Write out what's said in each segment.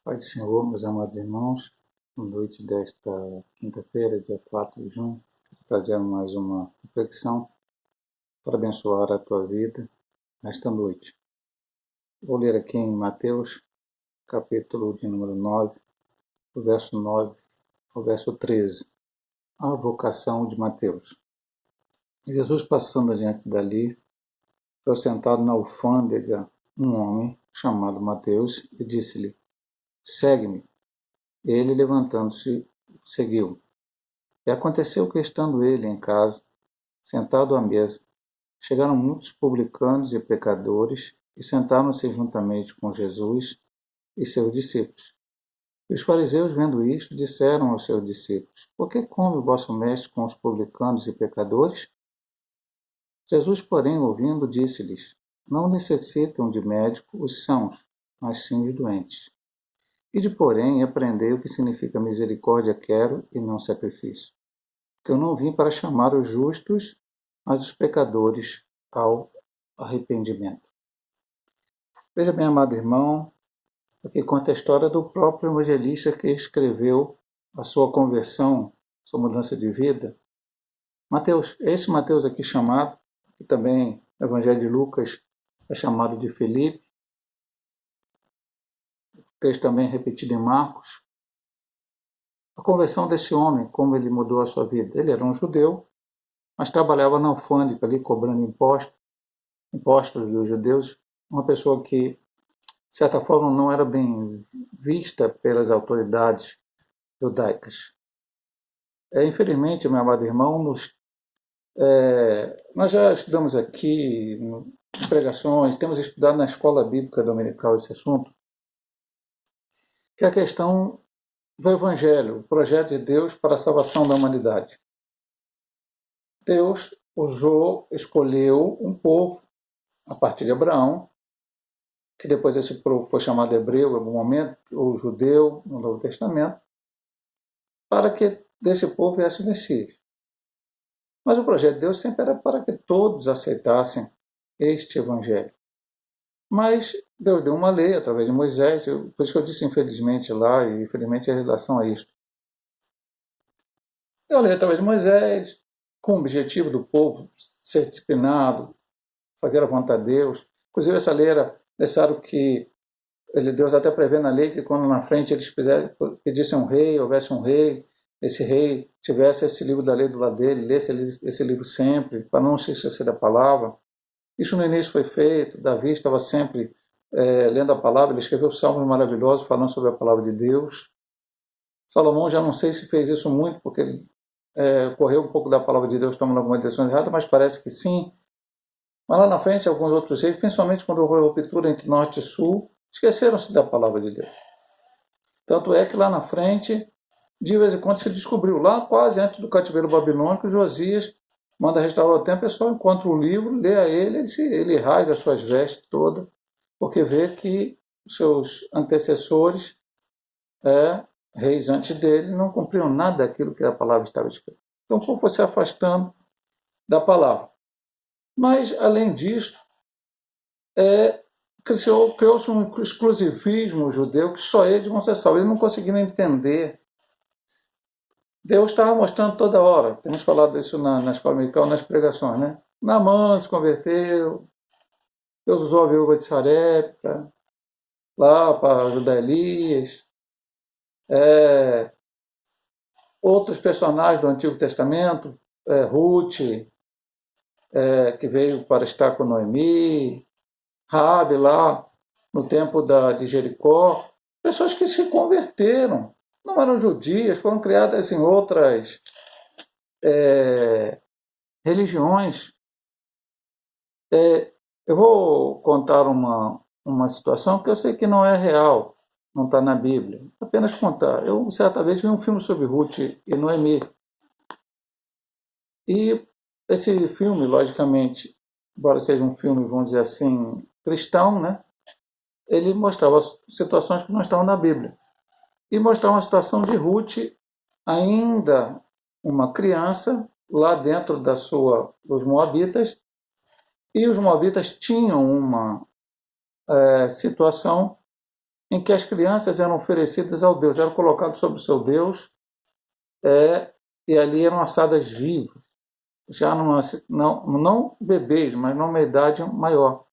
Pai do Senhor, meus amados irmãos, na noite desta quinta-feira, dia 4 de junho, trazendo mais uma reflexão para abençoar a tua vida nesta noite. Vou ler aqui em Mateus, capítulo de número 9, do verso 9 ao verso 13, a vocação de Mateus. Jesus, passando adiante dali, foi sentado na alfândega um homem chamado Mateus e disse-lhe: Segue-me. Ele, levantando-se, seguiu. E aconteceu que, estando ele em casa, sentado à mesa, chegaram muitos publicanos e pecadores e sentaram-se juntamente com Jesus e seus discípulos. E os fariseus, vendo isto, disseram aos seus discípulos: Por que come o vosso mestre com os publicanos e pecadores? Jesus, porém, ouvindo, disse-lhes: Não necessitam de médico os sãos, mas sim os doentes. Ide, porém, e aprendei o que significa misericórdia quero e não sacrifício. Porque eu não vim para chamar os justos, mas os pecadores ao arrependimento. Veja bem, amado irmão, aqui conta a história do próprio evangelista que escreveu a sua conversão, sua mudança de vida. Mateus, esse Mateus aqui chamado, que também no Evangelho de Lucas é chamado de Filipe, texto também repetido em Marcos. A conversão desse homem, como ele mudou a sua vida. Ele era um judeu, mas trabalhava na alfândega ali, cobrando impostos dos judeus, uma pessoa que, de certa forma, não era bem vista pelas autoridades judaicas. Infelizmente, meu amado irmão, nós já estudamos aqui em pregações, temos estudado na escola bíblica dominical esse assunto, que é a questão do Evangelho, o projeto de Deus para a salvação da humanidade. Deus escolheu um povo, a partir de Abraão, que depois esse povo foi chamado hebreu em algum momento, ou judeu no Novo Testamento, para que desse povo viesse o Messias. Mas o projeto de Deus sempre era para que todos aceitassem este Evangelho. Mas Deus deu uma lei através de Moisés, por isso que eu disse infelizmente lá, e infelizmente em relação a isto. Deu a lei através de Moisés, com o objetivo do povo ser disciplinado, fazer a vontade de Deus. Inclusive essa lei era necessário que Deus até prevê na lei que quando na frente eles pedissem um rei, houvesse um rei, esse rei tivesse esse livro da lei do lado dele, lesse esse livro sempre, para não se esquecer da palavra. Isso no início foi feito, Davi estava sempre lendo a palavra, ele escreveu salmos maravilhosos falando sobre a palavra de Deus. Salomão já não sei se fez isso muito, porque ele correu um pouco da palavra de Deus tomando algumas decisões erradas, mas parece que sim. Mas lá na frente, alguns outros reis, principalmente quando houve a ruptura entre norte e sul, esqueceram-se da palavra de Deus. Tanto é que lá na frente, de vez em quando se descobriu, lá quase antes do cativeiro babilônico, Josias manda restaurar o templo, o pessoal encontra o livro, lê a ele rasga as suas vestes todas, porque vê que os seus antecessores, reis antes dele, não cumpriam nada daquilo que a palavra estava escrita. Então o povo foi se afastando da palavra. Mas, além disso, criou-se um exclusivismo judeu que só eles vão ser salvos. Eles não conseguiram entender. Deus estava mostrando toda hora. Temos falado isso na escola dominical, nas pregações, né? Naamã se converteu, Deus usou a viúva de Sarepta, lá para ajudar Elias. Outros personagens do Antigo Testamento, Ruth, que veio para estar com Noemi, Raabe lá no tempo de Jericó, pessoas que se converteram, não eram judias, foram criadas em outras religiões. Eu vou contar uma situação que eu sei que não é real, não está na Bíblia, apenas contar. Eu certa vez vi um filme sobre Ruth e Noemi, e esse filme, logicamente, embora seja um filme, vamos dizer assim, cristão, né? Ele mostrava situações que não estavam na Bíblia. E mostrava uma situação de Ruth, ainda uma criança, lá dentro dos Moabitas, e os Moabitas tinham uma situação em que as crianças eram oferecidas ao Deus, eram colocadas sobre o seu Deus, e ali eram assadas vivas, já não bebês, mas numa idade maior.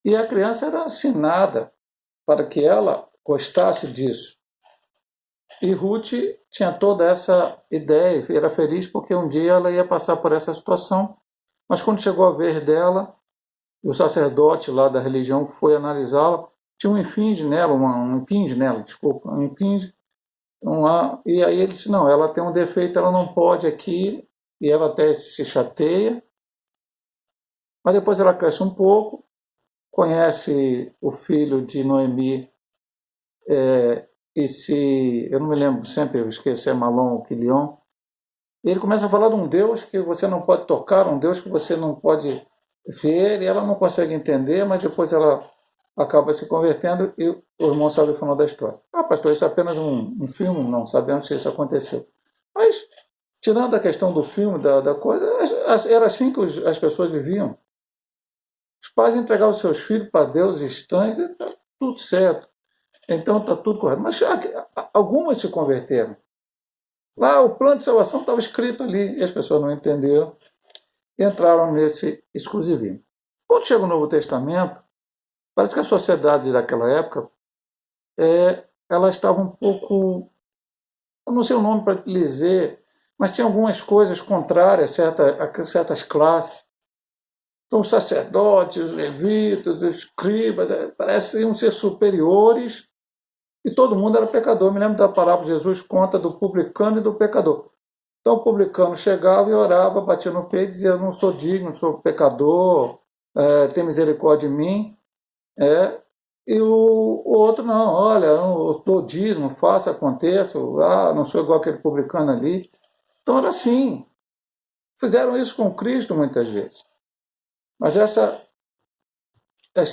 E a criança era ensinada para que ela gostasse disso. E Ruth tinha toda essa ideia, era feliz porque um dia ela ia passar por essa situação, mas quando chegou a vez dela, o sacerdote lá da religião foi analisá-la, tinha um impinge nela, e aí ele disse, não, ela tem um defeito, ela não pode aqui, e ela até se chateia, mas depois ela cresce um pouco, conhece o filho de Noemi, eu não me lembro sempre, eu esqueci se é Malom ou Quilion, e ele começa a falar de um Deus que você não pode tocar, um Deus que você não pode ver, e ela não consegue entender, mas depois ela acaba se convertendo e o irmão sabe o final da história. Ah, pastor, isso é apenas um filme? Não sabemos se isso aconteceu. Mas, tirando a questão do filme, da coisa, era assim que as pessoas viviam. Os pais entregavam seus filhos para Deus estranhos, e tá tudo certo. Então está tudo correto. Mas algumas se converteram. Lá o plano de salvação estava escrito ali, e as pessoas não entenderam e entraram nesse exclusivismo. Quando chega o Novo Testamento, parece que a sociedade daquela época, ela estava um pouco, eu não sei o nome para dizer, mas tinha algumas coisas contrárias a certas classes. Então, os sacerdotes, os levitas, os escribas, pareciam ser superiores e todo mundo era pecador. Eu me lembro da parábola de Jesus conta do publicano e do pecador. Então, o publicano chegava e orava, batia no peito e dizia, eu não sou digno, sou pecador, tem misericórdia de mim. E o outro, não, olha, eu dou dízimo, faça, aconteça, não sou igual aquele publicano ali. Então, era assim. Fizeram isso com Cristo muitas vezes. Mas essa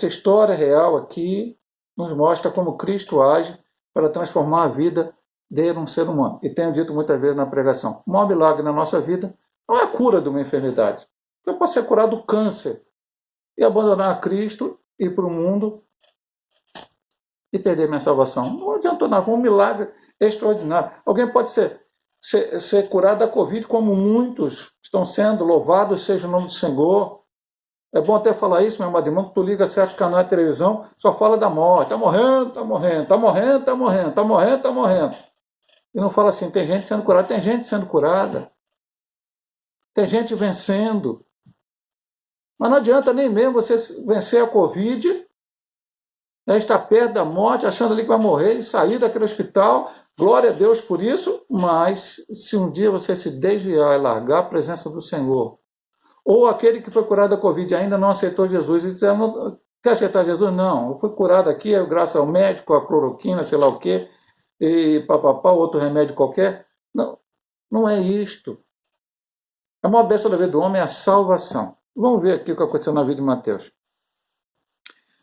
história real aqui nos mostra como Cristo age para transformar a vida de um ser humano. E tenho dito muitas vezes na pregação, o maior milagre na nossa vida não é a cura de uma enfermidade. Eu posso ser curado do câncer e abandonar Cristo, ir para o mundo e perder minha salvação. Não adiantou nada, um milagre extraordinário. Alguém pode ser curado da Covid, como muitos estão sendo, louvado seja o nome do Senhor. É bom até falar isso, meu amado irmão, que tu liga certos canais de televisão, só fala da morte. Está morrendo, está morrendo, está morrendo, está morrendo, está morrendo, está morrendo. E não fala assim, tem gente sendo curada, tem gente sendo curada. Tem gente vencendo. Mas não adianta nem mesmo você vencer a Covid, estar perto da morte, achando ali que vai morrer e sair daquele hospital. Glória a Deus por isso, mas se um dia você se desviar e largar a presença do Senhor, ou aquele que foi curado da Covid ainda não aceitou Jesus e diz, quer aceitar Jesus? Não, eu fui curado aqui, graças ao médico, a cloroquina, sei lá o quê, e papapá, outro remédio qualquer. Não, não é isto. A maior bênção da vida do homem é a salvação. Vamos ver aqui o que aconteceu na vida de Mateus.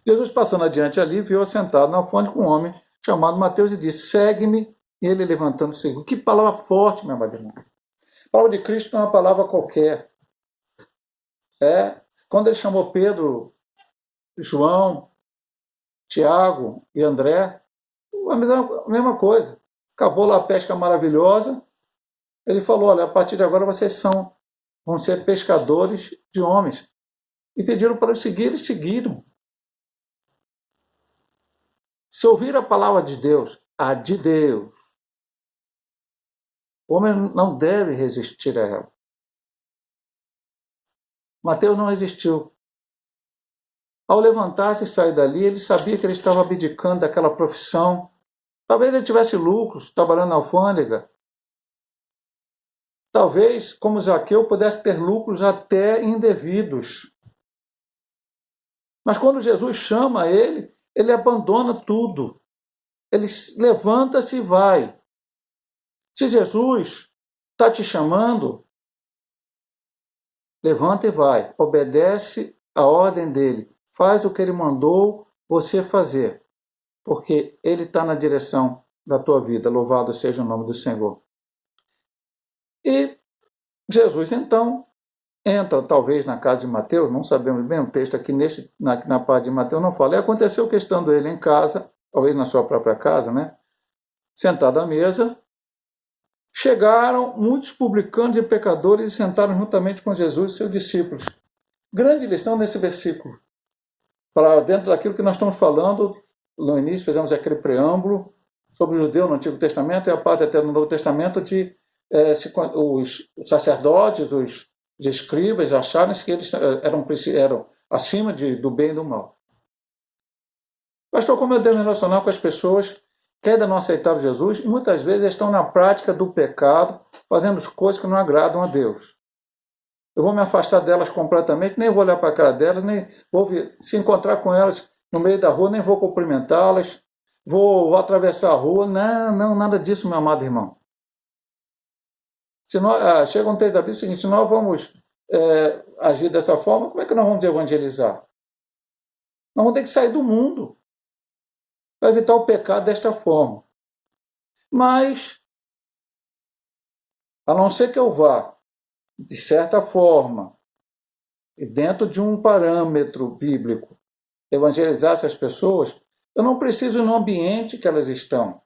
Jesus, passando adiante ali, viu assentado na fonte com um homem chamado Mateus e disse, segue-me, e ele levantando seguiu. Que palavra forte, meu amado irmão. A palavra de Cristo não é uma palavra qualquer. Quando ele chamou Pedro, João, Tiago e André, a mesma coisa. Acabou lá a pesca maravilhosa. Ele falou, olha, a partir de agora vocês vão ser pescadores de homens. E pediram para seguir, eles seguiram. Se ouvir a palavra de Deus, a de Deus, o homem não deve resistir a ela. Mateus não resistiu. Ao levantar-se e sair dali, ele sabia que ele estava abdicando daquela profissão. Talvez ele tivesse lucros trabalhando na alfândega. Talvez, como Zaqueu, pudesse ter lucros até indevidos. Mas quando Jesus chama ele, ele abandona tudo. Ele levanta-se e vai. Se Jesus está te chamando, levanta e vai. Obedece a ordem dele. Faz o que ele mandou você fazer. Porque ele está na direção da tua vida. Louvado seja o nome do Senhor. E Jesus, então, entra talvez na casa de Mateus, não sabemos bem, o texto aqui na parte de Mateus não fala. E aconteceu que, estando ele em casa, talvez na sua própria casa, né? Sentado à mesa, chegaram muitos publicanos e pecadores e sentaram juntamente com Jesus e seus discípulos. Grande lição nesse versículo. Para dentro daquilo que nós estamos falando, no início fizemos aquele preâmbulo sobre o judeu no Antigo Testamento e a parte até no Novo Testamento de os sacerdotes, os escribas acharem que eles eram acima do bem e do mal. Pastor, como eu devo me relacionar com as pessoas que ainda não aceitaram Jesus e muitas vezes estão na prática do pecado, fazendo coisas que não agradam a Deus? Eu vou me afastar delas completamente, nem vou olhar para a cara delas, nem vou se encontrar com elas no meio da rua, nem vou cumprimentá-las, vou atravessar a rua. Não, nada disso, meu amado irmão. Se nós, chega um texto da Bíblia seguinte: se nós vamos agir dessa forma, como é que nós vamos evangelizar? Nós vamos ter que sair do mundo para evitar o pecado desta forma. Mas, a não ser que eu vá, de certa forma, e dentro de um parâmetro bíblico, evangelizar essas pessoas, eu não preciso ir no ambiente que elas estão.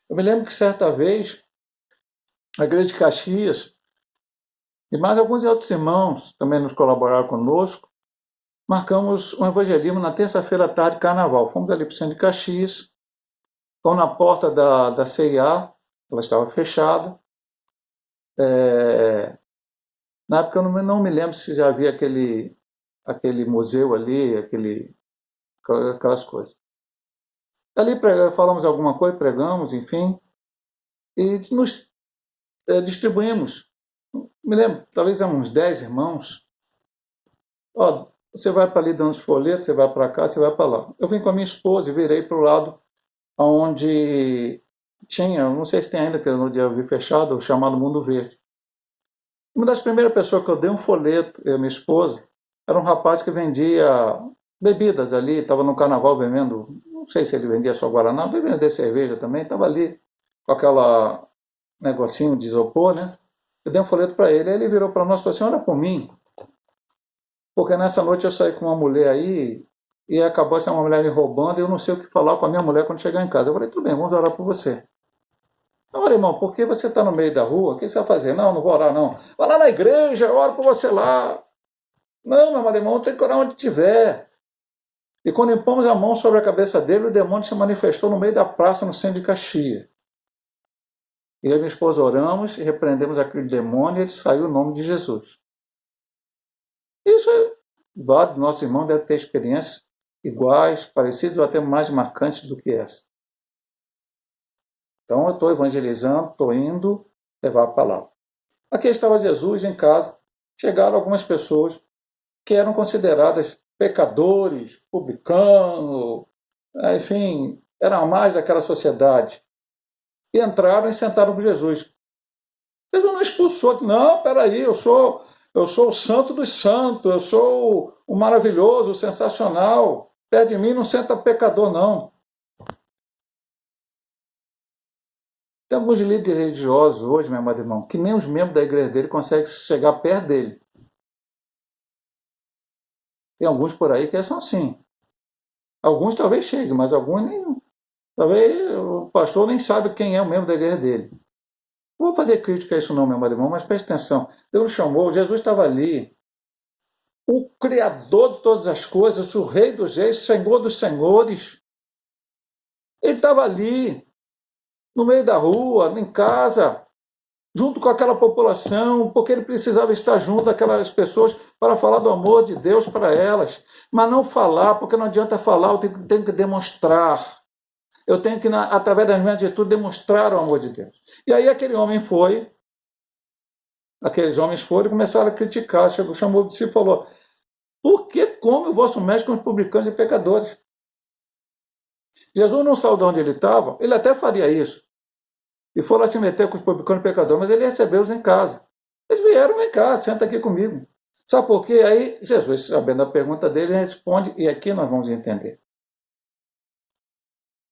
Eu me lembro que certa vez, a igreja de Caxias, e mais alguns outros irmãos também nos colaboraram conosco, marcamos um evangelismo na terça-feira à tarde de carnaval. Fomos ali para o centro de Caxias, fomos na porta da CIA, ela estava fechada. Na época eu não me lembro se já havia aquele museu ali, aquelas coisas. Ali falamos alguma coisa, pregamos, enfim, e nos distribuímos. Me lembro, talvez eram uns 10 irmãos. Ó, você vai para ali dando os folhetos, você vai para cá, você vai para lá. Eu vim com a minha esposa e virei para o lado onde tinha, não sei se tem ainda, que no dia eu vi fechado, o chamado Mundo Verde. Uma das primeiras pessoas que eu dei um folheto, eu e minha esposa, era um rapaz que vendia bebidas ali, estava no carnaval vendendo, não sei se ele vendia só Guaraná, ele vendia cerveja também, estava ali com aquela negocinho de isopor, né? Eu dei um folheto para ele, aí ele virou para nós e falou assim: olha por mim, porque nessa noite eu saí com uma mulher aí e acabou essa mulher me roubando e eu não sei o que falar com a minha mulher quando chegar em casa. Eu falei: tudo bem, vamos orar por você. Olha, irmão, por que você está no meio da rua? O que você vai fazer? Não vou orar, não. Vai lá na igreja, eu oro por você lá. Não, meu amado irmão, tem que orar onde tiver. E quando impomos a mão sobre a cabeça dele, o demônio se manifestou no meio da praça, no centro de Caxias. E eu e minha esposa oramos e repreendemos aquele demônio e ele saiu no nome de Jesus. Isso vários nossos irmãos devem ter experiências iguais, parecidas ou até mais marcantes do que essa. Então eu estou evangelizando, estou indo levar a palavra. Aqui estava Jesus em casa, chegaram algumas pessoas que eram consideradas pecadores, publicanos, enfim, eram mais daquela sociedade. E entraram e sentaram com Jesus. Jesus não expulsou, não, peraí, eu sou o santo dos santos, eu sou o maravilhoso, o sensacional. Perto de mim não senta pecador, não. Tem alguns líderes religiosos hoje, meu amado irmão, que nem os membros da igreja dele conseguem chegar perto dele. Tem alguns por aí que são assim. Alguns talvez cheguem, mas alguns nem. Talvez o pastor nem sabe quem é o membro da igreja dele. Não vou fazer crítica a isso não, meu amado irmão, mas preste atenção. Deus chamou, Jesus estava ali. O Criador de todas as coisas, o Rei dos Reis, Senhor dos Senhores. Ele estava ali, no meio da rua, em casa, junto com aquela população, porque ele precisava estar junto daquelas pessoas para falar do amor de Deus para elas. Mas não falar, porque não adianta falar, eu tenho que demonstrar. Eu tenho que, através das minhas atitudes, demonstrar o amor de Deus. E aí aqueles homens foram e começaram a criticar. Chamou o discípulo e falou: por que come o vosso mestre com os publicanos e pecadores? Jesus não saiu de onde ele estava, ele até faria isso. E foi lá se meter com os publicanos e pecadores, mas ele recebeu-os em casa. Eles vieram: vem cá, senta aqui comigo. Sabe por quê? Aí Jesus, sabendo a pergunta dele, responde, e aqui nós vamos entender.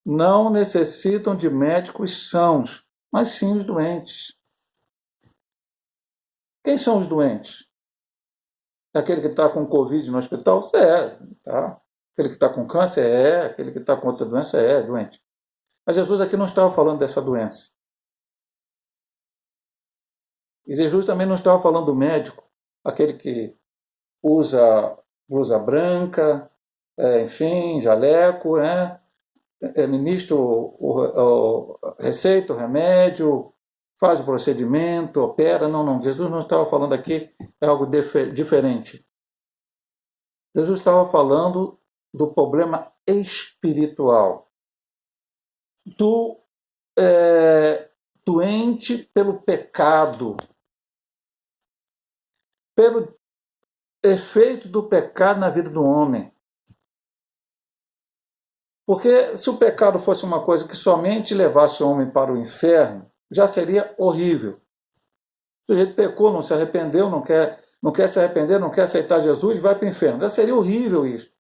Não necessitam de médicos sãos, mas sim os doentes. Quem são os doentes? Aquele que está com Covid no hospital? Tá. Aquele que está com câncer é, aquele que está com outra doença é doente. Mas Jesus aqui não estava falando dessa doença. E Jesus também não estava falando do médico, aquele que usa blusa branca, enfim, jaleco, ministra receita, o remédio, faz o procedimento, opera. Não, não. Jesus não estava falando aqui algo diferente. Jesus estava falando do problema espiritual, do doente pelo pecado, pelo efeito do pecado na vida do homem. Porque se o pecado fosse uma coisa que somente levasse o homem para o inferno, já seria horrível. O sujeito pecou, não se arrependeu, não quer se arrepender, não quer aceitar Jesus, vai para o inferno. Já seria horrível isso.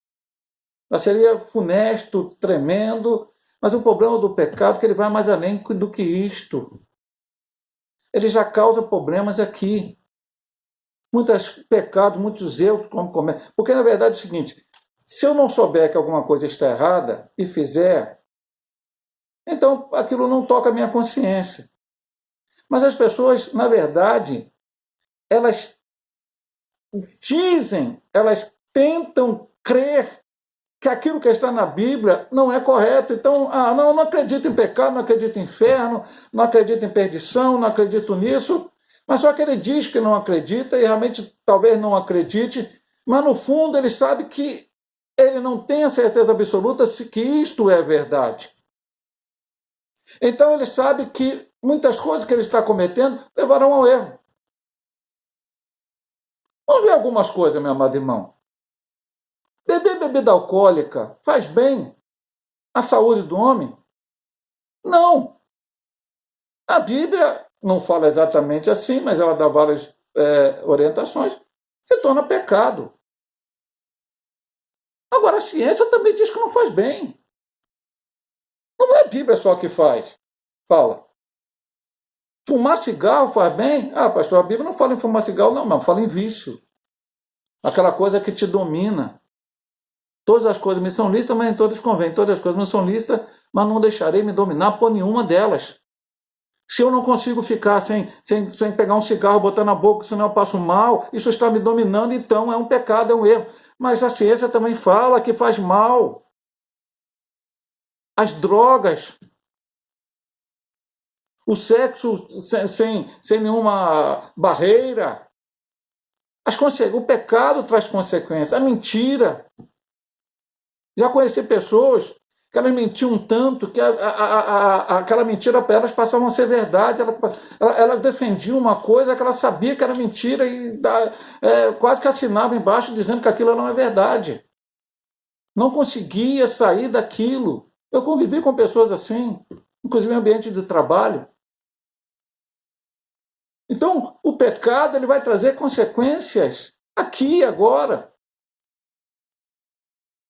Já seria funesto, tremendo. Mas o problema do pecado é que ele vai mais além do que isto. Ele já causa problemas aqui. Muitos pecados, muitos erros como comete. Porque, na verdade, é o seguinte, se eu não souber que alguma coisa está errada e fizer, então aquilo não toca a minha consciência. Mas as pessoas, na verdade, elas dizem, elas tentam crer que aquilo que está na Bíblia não é correto. Então, não acredito em pecado, não acredito em inferno, não acredito em perdição, não acredito nisso. Mas só que ele diz que não acredita e realmente talvez não acredite, mas no fundo ele sabe que ele não tem a certeza absoluta se que isto é verdade. Então ele sabe que muitas coisas que ele está cometendo levarão ao erro. Vamos ver algumas coisas, meu amado irmão. Beber bebida alcoólica faz bem à saúde do homem? Não. A Bíblia não fala exatamente assim, mas ela dá várias orientações. Se torna pecado. Agora, a ciência também diz que não faz bem. Não é a Bíblia só que fala. Fumar cigarro faz bem? Pastor, a Bíblia não fala em fumar cigarro, não, fala em vício. Aquela coisa que te domina. Todas as coisas me são lícitas, mas nem todas convêm. Todas as coisas me são lícitas, mas não deixarei me dominar por nenhuma delas. Se eu não consigo ficar sem pegar um cigarro, botar na boca, senão eu passo mal, isso está me dominando, então é um pecado, é um erro. Mas a ciência também fala que faz mal. As drogas, o sexo sem nenhuma barreira, o pecado traz consequências, a mentira. Já conheci pessoas que elas mentiam tanto que aquela mentira para elas passava a ser verdade. Ela defendia uma coisa que ela sabia que era mentira e quase que assinava embaixo dizendo que aquilo não é verdade. Não conseguia sair daquilo. Eu convivi com pessoas assim, inclusive em ambiente de trabalho. Então, o pecado ele vai trazer consequências aqui e agora,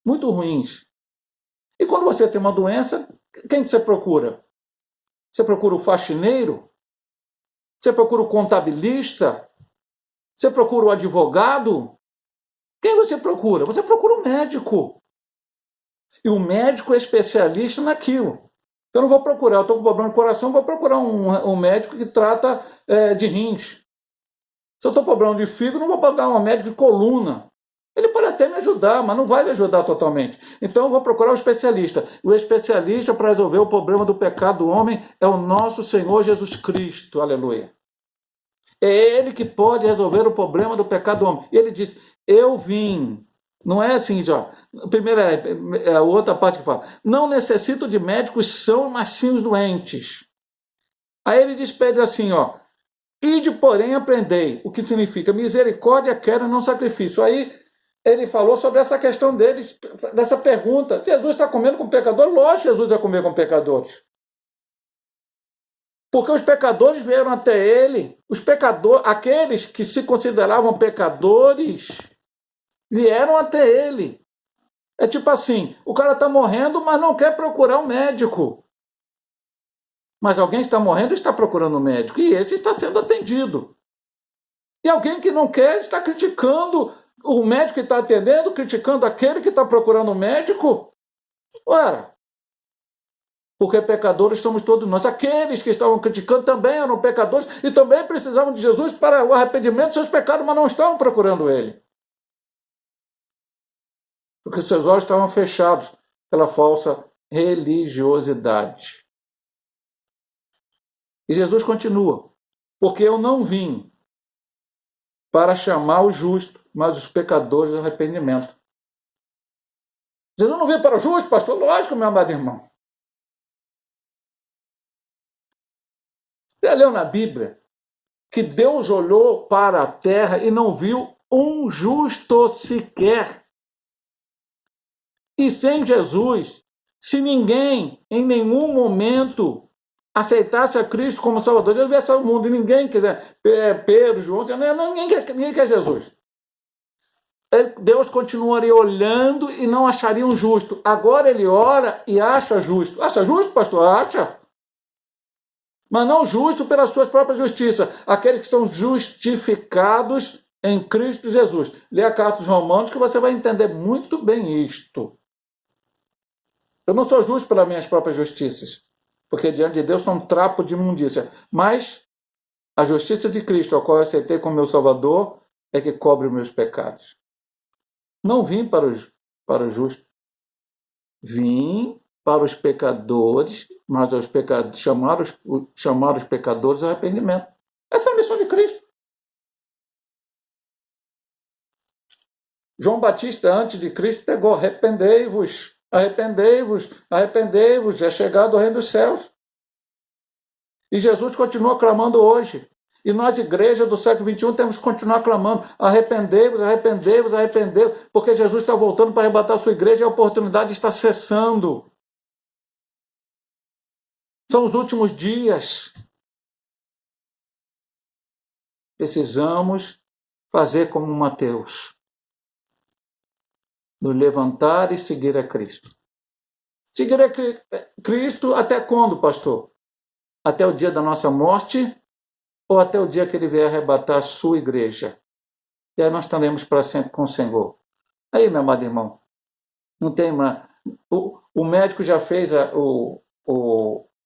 muito ruins. E quando você tem uma doença, quem que você procura? Você procura o faxineiro? Você procura o contabilista? Você procura o advogado? Quem você procura? Você procura o médico. E o médico é especialista naquilo. Eu não vou procurar, eu estou com problema de coração, vou procurar um médico que trata de rins. Se eu estou com problema de fígado, não vou procurar um médico de coluna. Ele pode até me ajudar, mas não vai me ajudar totalmente. Então eu vou procurar um especialista. O especialista para resolver o problema do pecado do homem é o nosso Senhor Jesus Cristo. Aleluia. É Ele que pode resolver o problema do pecado do homem. E ele diz, eu vim. Não é assim, ó. Primeiro a outra parte que fala, não necessito de médicos são, mas sim os doentes. Aí ele pede assim, ó, ide, porém, aprendei. O que significa misericórdia, quero, não sacrifício. Aí ele falou sobre essa questão deles, dessa pergunta. Jesus está comendo com pecadores? Lógico que Jesus vai comer com pecadores. Porque os pecadores vieram até ele. Os pecadores, aqueles que se consideravam pecadores, vieram até ele. É tipo assim, o cara está morrendo, mas não quer procurar um médico. Mas alguém está morrendo e está procurando um médico. E esse está sendo atendido. E alguém que não quer está criticando o médico que está atendendo, criticando aquele que está procurando o médico? Ora, porque pecadores somos todos nós. Aqueles que estavam criticando também eram pecadores e também precisavam de Jesus para o arrependimento dos seus pecados, mas não estavam procurando ele. Porque seus olhos estavam fechados pela falsa religiosidade. E Jesus continua, porque eu não vim para chamar os justos, mas os pecadores ao arrependimento. Jesus não veio para o justo, pastor? Lógico, meu amado irmão. Você leu na Bíblia que Deus olhou para a terra e não viu um justo sequer. E sem Jesus, se ninguém em nenhum momento aceitasse a Cristo como Salvador, Deus viesse ao mundo e ninguém quiser, Pedro, João, ninguém quer Jesus. Deus continuaria olhando e não acharia um justo. Agora ele ora e acha justo. Acha justo, pastor? Acha. Mas não justo pela sua própria justiça. Aqueles que são justificados em Cristo Jesus. Lê a carta dos Romanos que você vai entender muito bem isto. Eu não sou justo pelas minhas próprias justiças, porque diante de Deus sou um trapo de imundícia. Mas a justiça de Cristo, a qual eu aceitei como meu Salvador, é que cobre os meus pecados. Não vim para os justos. Vim para os pecadores, mas os pecadores, chamar os pecadores ao arrependimento. Essa é a missão de Cristo. João Batista, antes de Cristo, pegou: arrependei-vos, arrependei-vos, arrependei-vos, é chegado o reino dos céus. E Jesus continua clamando hoje. E nós, igreja do século XXI, temos que continuar clamando: arrependei-vos, arrependei-vos, arrependei-vos, porque Jesus está voltando para arrebatar a sua igreja e a oportunidade está cessando. São os últimos dias. Precisamos fazer como Mateus. Nos levantar e seguir a Cristo. Seguir a Cristo até quando, pastor? Até o dia da nossa morte ou até o dia que ele vier arrebatar a sua igreja? E aí nós estaremos para sempre com o Senhor. Aí, meu amado irmão, não tem mais. O médico já fez a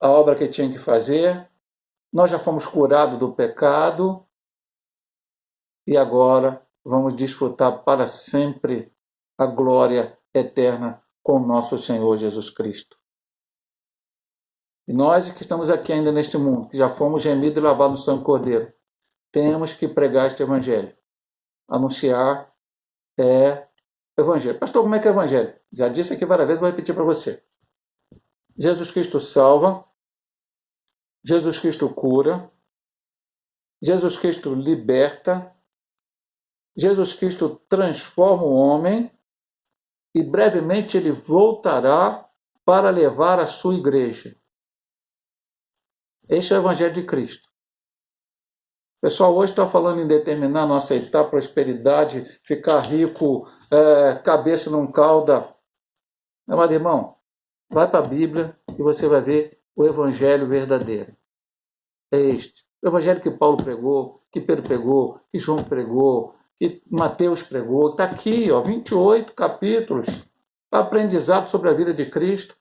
obra que tinha que fazer, nós já fomos curados do pecado e agora vamos desfrutar para sempre a glória eterna com o nosso Senhor Jesus Cristo. E nós que estamos aqui ainda neste mundo, que já fomos remidos e lavados no sangue do Cordeiro, temos que pregar este evangelho. Anunciar evangelho. Pastor, como é que é evangelho? Já disse aqui várias vezes, vou repetir para você. Jesus Cristo salva, Jesus Cristo cura, Jesus Cristo liberta, Jesus Cristo transforma o homem e brevemente ele voltará para levar a sua igreja. Este é o Evangelho de Cristo. O pessoal hoje está falando em determinar, não aceitar prosperidade, ficar rico, cabeça não cauda. Meu amado irmão, vai para a Bíblia e você vai ver o Evangelho verdadeiro. É este. O Evangelho que Paulo pregou, que Pedro pregou, que João pregou, que Mateus pregou. Está aqui, 28 capítulos. Aprendizado sobre a vida de Cristo.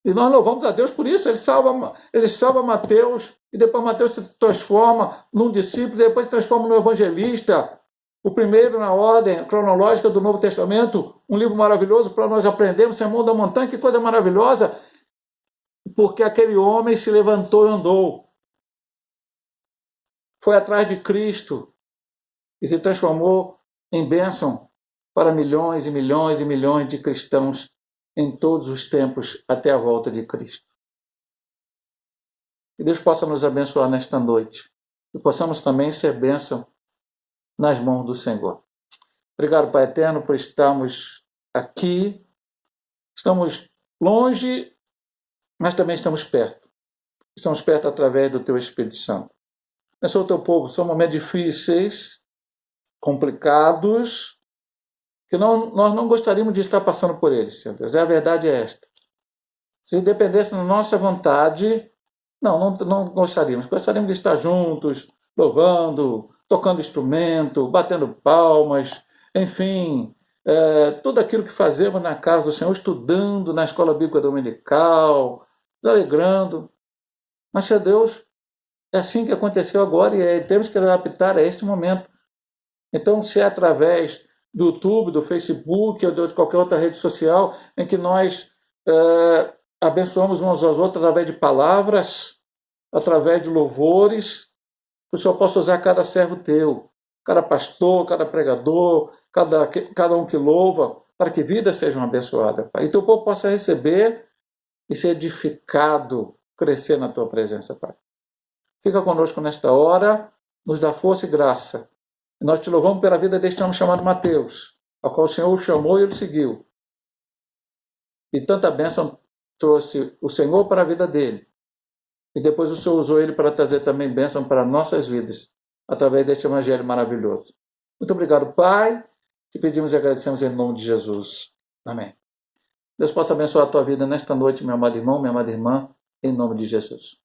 E nós louvamos a Deus por isso. Ele salva Mateus, e depois Mateus se transforma num discípulo, e depois se transforma no evangelista. O primeiro na ordem cronológica do Novo Testamento, um livro maravilhoso para nós aprendermos, Sermão da Montanha, que coisa maravilhosa, porque aquele homem se levantou e andou. Foi atrás de Cristo e se transformou em bênção para milhões e milhões e milhões de cristãos em todos os tempos até a volta de Cristo. Que Deus possa nos abençoar nesta noite e possamos também ser bênção nas mãos do Senhor. Obrigado, Pai Eterno, por estarmos aqui. Estamos longe, mas também estamos perto. Estamos perto através do Teu Espírito Santo. Abençoa o Teu povo. São momentos difíceis, complicados, que nós não gostaríamos de estar passando por eles, Senhor Deus. A verdade é esta. Se dependesse da nossa vontade, não gostaríamos. Gostaríamos de estar juntos, louvando, tocando instrumento, batendo palmas, enfim, tudo aquilo que fazemos na casa do Senhor, estudando na escola bíblica dominical, nos alegrando. Mas, Senhor Deus, é assim que aconteceu agora e temos que adaptar a este momento. Então, se é através do YouTube, do Facebook ou de qualquer outra rede social em que nós abençoamos uns aos outros através de palavras, através de louvores, que o Senhor possa usar cada servo teu, cada pastor, cada pregador, cada um que louva, para que vidas sejam abençoadas, Pai. E teu povo possa receber e ser edificado, crescer na tua presença, Pai. Fica conosco nesta hora, nos dá força e graça. E nós te louvamos pela vida deste homem chamado Mateus, ao qual o Senhor o chamou e ele seguiu. E tanta bênção trouxe o Senhor para a vida dele. E depois o Senhor usou ele para trazer também bênção para nossas vidas, através deste evangelho maravilhoso. Muito obrigado, Pai. Te pedimos e agradecemos em nome de Jesus. Amém. Deus possa abençoar a tua vida nesta noite, meu amado irmão, minha amada irmã, em nome de Jesus.